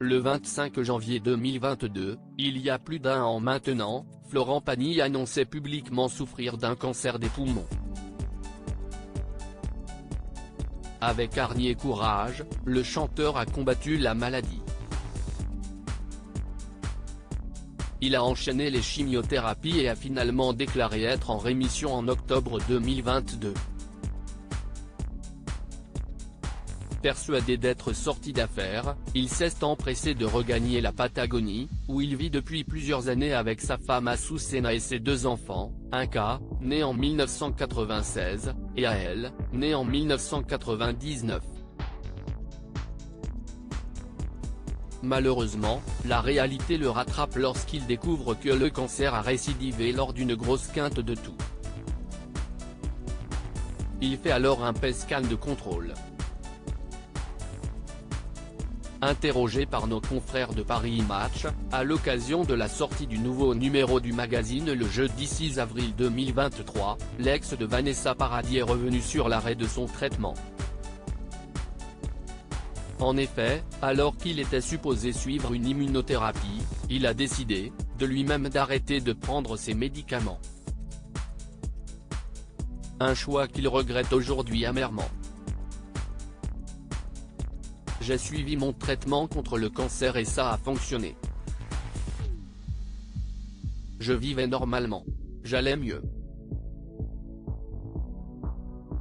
Le 25 janvier 2022, il y a plus d'un an maintenant, Florent Pagny annonçait publiquement souffrir d'un cancer des poumons. Avec hargne et courage, le chanteur a combattu la maladie. Il a enchaîné les chimiothérapies et a finalement déclaré être en rémission en octobre 2022. Persuadé d'être sorti d'affaires, il s'est empressé de regagner la Patagonie, où il vit depuis plusieurs années avec sa femme Azucena et ses deux enfants, Inca, né en 1996, et Ael, né en 1999. Malheureusement, la réalité le rattrape lorsqu'il découvre que le cancer a récidivé lors d'une grosse quinte de toux. Il fait alors un PET scan de contrôle. Interrogé par nos confrères de Paris Match, à l'occasion de la sortie du nouveau numéro du magazine le jeudi 6 avril 2023, l'ex de Vanessa Paradis est revenu sur l'arrêt de son traitement. En effet, alors qu'il était supposé suivre une immunothérapie, il a décidé, de lui-même d'arrêter de prendre ses médicaments. Un choix qu'il regrette aujourd'hui amèrement. J'ai suivi mon traitement contre le cancer et ça a fonctionné. Je vivais normalement. J'allais mieux.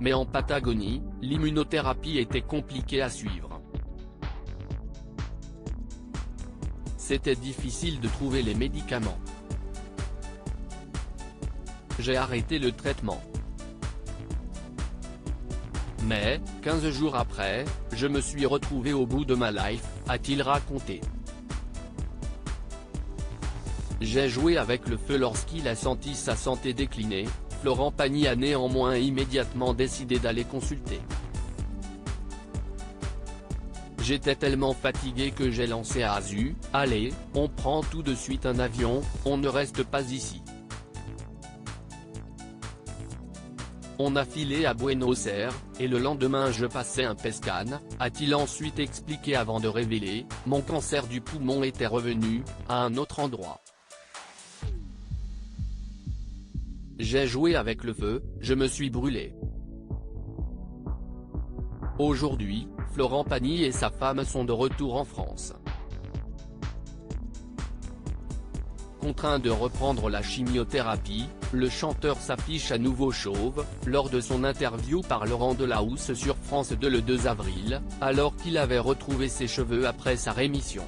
Mais en Patagonie, l'immunothérapie était compliquée à suivre. C'était difficile de trouver les médicaments. J'ai arrêté le traitement. Mais, 15 jours après, je me suis retrouvé au bout de ma life, a-t-il raconté. J'ai joué avec le feu lorsqu'il a senti sa santé décliner. Florent Pagny a néanmoins immédiatement décidé d'aller consulter. J'étais tellement fatigué que j'ai lancé à Azu, allez, on prend tout de suite un avion, on ne reste pas ici. On a filé à Buenos Aires, et le lendemain je passais un PET scan, a-t-il ensuite expliqué avant de révéler, mon cancer du poumon était revenu, à un autre endroit. J'ai joué avec le feu, je me suis brûlé. Aujourd'hui, Florent Pagny et sa femme sont de retour en France. Contraint de reprendre la chimiothérapie, le chanteur s'affiche à nouveau chauve, lors de son interview par Laurent Delahousse sur France 2 le 2 avril, alors qu'il avait retrouvé ses cheveux après sa rémission.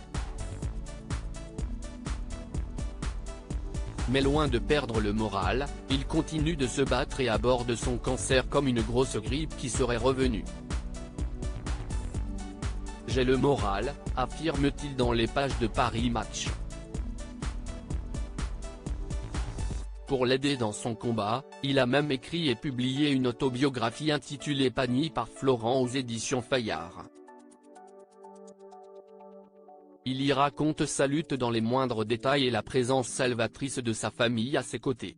Mais loin de perdre le moral, il continue de se battre et aborde son cancer comme une grosse grippe qui serait revenue. J'ai le moral, affirme-t-il dans les pages de Paris Match. Pour l'aider dans son combat, il a même écrit et publié une autobiographie intitulée Pagny par Florent aux éditions Fayard. Il y raconte sa lutte dans les moindres détails et la présence salvatrice de sa famille à ses côtés.